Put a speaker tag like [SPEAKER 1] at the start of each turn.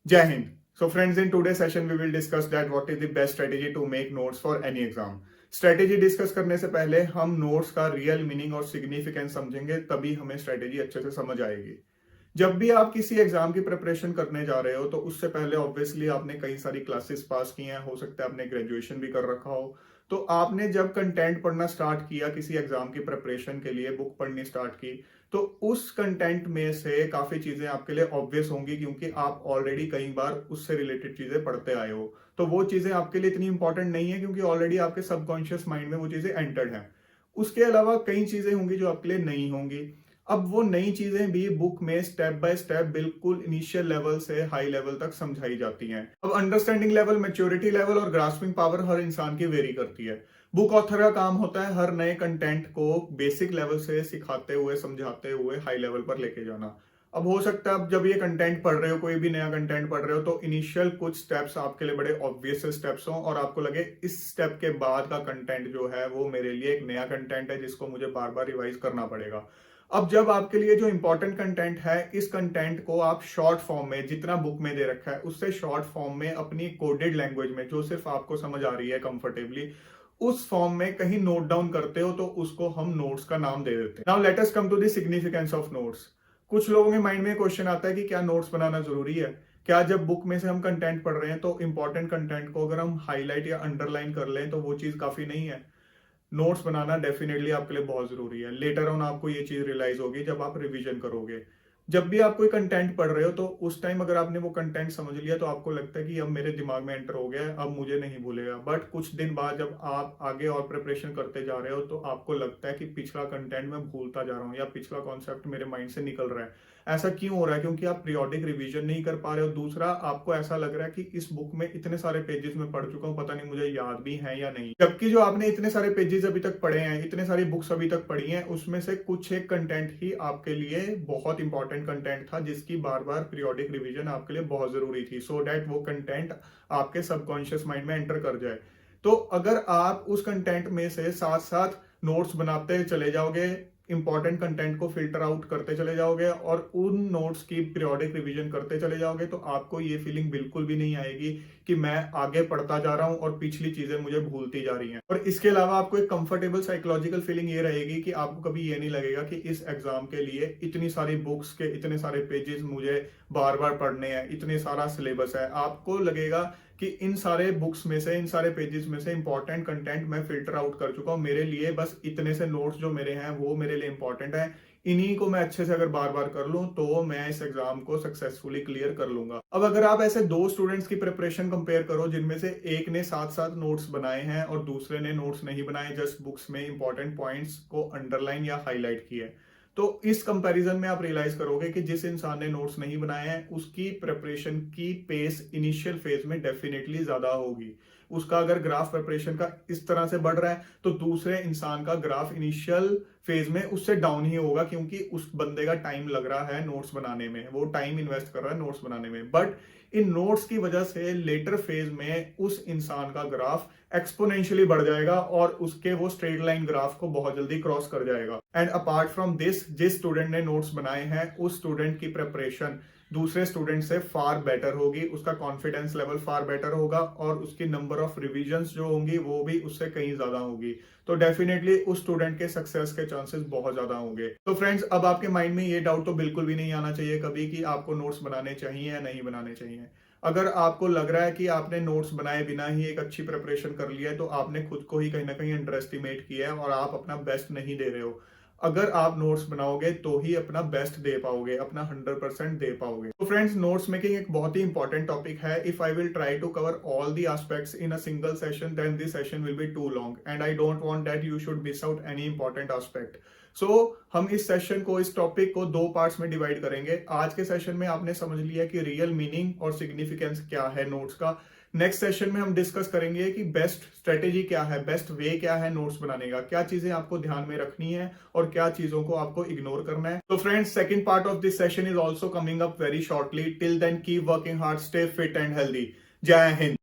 [SPEAKER 1] Jai Hind. So friends, in today's session we will discuss that what is the best strategy to make notes for any exam. Strategy discuss करने से पहले हम notes का real meaning और significance समझेंगे, तभी हमें strategy अच्छे से समझ आएगी। जब भी आप किसी एग्जाम की प्रिपरेशन करने जा रहे हो तो उससे पहले ऑब्वियसली आपने कई सारी क्लासेस पास की हैं, हो सकता है आपने ग्रेजुएशन भी कर रखा हो। तो आपने जब कंटेंट पढ़ना स्टार्ट किया किसी एग्जाम की प्रिपरेशन के लिए, बुक पढ़नी स्टार्ट की, तो उस कंटेंट में से काफी चीजें आपके लिए ऑब्वियस होंगी क्योंकि आप ऑलरेडी कई बार उससे रिलेटेड चीजें पढ़ते आए हो। तो वो चीजें आपके लिए इतनी इंपॉर्टेंट नहीं है क्योंकि ऑलरेडी आपके सबकॉन्शियस माइंड में वो चीजें एंटर्ड हैं। उसके अलावा कई चीजें होंगी जो आपके लिए नहीं होंगी। अब वो नई चीजें भी बुक में स्टेप बाय स्टेप बिल्कुल इनिशियल लेवल से हाई लेवल तक समझाई जाती हैं। अब अंडरस्टैंडिंग लेवल, मैच्योरिटी लेवल और ग्रास्पिंग पावर हर इंसान की वेरी करती है। बुक ऑथर का काम होता है हर नए कंटेंट को बेसिक लेवल से सिखाते हुए, समझाते हुए हाई लेवल पर लेके जाना। अब हो सकता है आप जब ये कंटेंट पढ़ रहे हो, कोई भी नया कंटेंट पढ़ रहे हो, तो इनिशियल कुछ स्टेप्स आपके लिए बड़े ऑब्वियस स्टेप्स हों और आपको लगे इस स्टेप के बाद का कंटेंट जो है वो मेरे लिए एक नया कंटेंट है जिसको मुझे बार बार रिवाइज करना पड़ेगा। अब जब आपके लिए जो इंपॉर्टेंट कंटेंट है, इस कंटेंट को आप शॉर्ट फॉर्म में, जितना बुक में दे रखा है उससे शॉर्ट फॉर्म में अपनी कोडेड लैंग्वेज में जो सिर्फ आपको समझ आ रही है कंफर्टेबली, उस फॉर्म में कहीं नोट डाउन करते हो तो उसको हम नोट्स का नाम दे देते हैं। Now let us come to the significance of notes. कुछ लोगों के माइंड में क्वेश्चन आता है कि क्या नोट्स बनाना जरूरी है? क्या जब बुक में से हम कंटेंट पढ़ रहे हैं तो इंपॉर्टेंट कंटेंट को अगर हम हाईलाइट या अंडरलाइन कर लें तो वो चीज काफी नहीं है? नोट्स बनाना डेफिनेटली आपके लिए बहुत जरूरी है। लेटर ऑन आपको ये चीज रियलाइज होगी जब आप रिवीजन करोगे। जब भी आप कोई कंटेंट पढ़ रहे हो तो उस टाइम अगर आपने वो कंटेंट समझ लिया तो आपको लगता है कि अब मेरे दिमाग में एंटर हो गया है, अब मुझे नहीं भूलेगा। बट कुछ दिन बाद जब आप आगे और प्रिपरेशन करते जा रहे हो तो आपको लगता है कि पिछला कंटेंट मैं भूलता जा रहा हूँ या पिछला कॉन्सेप्ट मेरे माइंड से निकल रहा है। ऐसा क्यों हो रहा है? क्योंकि आप पीरियोडिक रिवीजन नहीं कर पा रहे हो। दूसरा, आपको ऐसा लग रहा है कि इस बुक में इतने सारे पेजेस में पढ़ चुका हूँ, पता नहीं मुझे याद भी है या नहीं। जबकि जो आपने इतने सारे पेजेस अभी तक पढ़े हैं, इतने सारी बुक्स अभी तक पढ़ी हैं, उसमें से कुछ एक कंटेंट ही आपके लिए बहुत इंपॉर्टेंट कंटेंट था जिसकी बार बार पीरियोडिक रिवीजन आपके लिए बहुत जरूरी थी, सो दैट वो कंटेंट आपके सबकॉन्शियस माइंड में एंटर कर जाए। तो अगर आप उस कंटेंट में से साथ साथ नोट्स बनाते चले जाओगे, इंपॉर्टेंट कंटेंट को फिल्टर आउट करते चले जाओगे और उन नोट्स की पीरियोडिक रिवीजन करते चले जाओगे, तो आपको ये फीलिंग बिल्कुल भी नहीं आएगी कि मैं आगे पढ़ता जा रहा हूं और पिछली चीजें मुझे भूलती जा रही हैं। और इसके अलावा आपको एक कंफर्टेबल साइकोलॉजिकल फीलिंग ये रहेगी कि आपको कभी ये नहीं लगेगा कि इस एग्जाम के लिए इतनी सारी बुक्स के इतने सारे पेजेस मुझे बार बार पढ़ने हैं, इतने सारा सिलेबस है। आपको लगेगा कि इन सारे बुक्स में से, इन सारे पेजेस में से इंपॉर्टेंट कंटेंट मैं फिल्टर आउट कर चुका हूं, मेरे लिए बस इतने से नोट्स जो मेरे हैं वो मेरे लिए इंपॉर्टेंट है। इन्हीं को मैं अच्छे से अगर बार बार कर लूं तो मैं इस एग्जाम को सक्सेसफुली क्लियर कर लूंगा। अब अगर आप ऐसे दो स्टूडेंट्स की प्रिपरेशन कंपेयर करो जिनमें से एक ने साथ साथ नोट्स बनाए हैं और दूसरे ने नोट्स नहीं बनाए, जस्ट बुक्स में इंपॉर्टेंट पॉइंट्स को अंडरलाइन या हाईलाइट किया है, तो इस कंपैरिजन में आप रियलाइज करोगे कि जिस इंसान ने नोट्स नहीं बनाए हैं उसकी प्रिपरेशन की पेस इनिशियल फेज में डेफिनेटली ज्यादा होगी। उसका अगर ग्राफ प्रिपरेशन का इस तरह से बढ़ रहा है तो दूसरे इंसान का ग्राफ इनिशियल फेज में उससे डाउन ही होगा, क्योंकि उस बंदे का टाइम लग रहा है नोट्स बनाने में, वो टाइम इन्वेस्ट कर रहा है नोट्स बनाने में। बट इन नोट्स की वजह से लेटर फेज में उस इंसान का ग्राफ एक्सपोनेंशियली बढ़ जाएगा और उसके वो स्ट्रेट लाइन ग्राफ को बहुत जल्दी क्रॉस कर जाएगा। एंड अपार्ट फ्रॉम दिस, जिस स्टूडेंट ने नोट्स बनाए हैं उस स्टूडेंट की प्रिपरेशन दूसरे स्टूडेंट से फार बेटर होगी, उसका कॉन्फिडेंस लेवल फार बेटर होगा और उसकी नंबर ऑफ रिविजन्स जो होंगी वो भी उससे कहीं ज्यादा होगी। तो डेफिनेटली उस स्टूडेंट के सक्सेस के चांसेस बहुत ज्यादा होंगे। तो फ्रेंड्स, अब आपके माइंड में ये डाउट तो बिल्कुल भी नहीं आना चाहिए कभी कि आपको नोट्स बनाने चाहिए या नहीं बनाने चाहिए। अगर आपको लग रहा है कि आपने नोट्स बनाए बिना ही एक अच्छी प्रिपरेशन कर लिया है तो आपने खुद को ही कहीं ना कहीं अंडर एस्टिमेट किया है और आप अपना बेस्ट नहीं दे रहे हो। अगर आप नोट्स बनाओगे तो ही अपना बेस्ट दे पाओगे, अपना 100% दे पाओगे। तो फ्रेंड्स, नोट्स मेकिंग एक बहुत ही इंपॉर्टेंट टॉपिक है। If I will try to cover all the aspects in a single session then this session will be too long and I don't want that you should miss out any important aspect. So हम इस session को, इस topic को दो parts में divide करेंगे। आज के सेशन में आपने समझ लिया कि रियल मीनिंग और सिग्निफिकेंस क्या है नोट्स का। नेक्स्ट सेशन में हम डिस्कस करेंगे कि बेस्ट स्ट्रेटेजी क्या है, बेस्ट वे क्या है नोट्स बनाने का, क्या चीजें आपको ध्यान में रखनी है और क्या चीजों को आपको इग्नोर करना है। तो friends, second part of this session is also coming up very shortly. Till then keep working hard, stay fit and healthy. जय हिंद।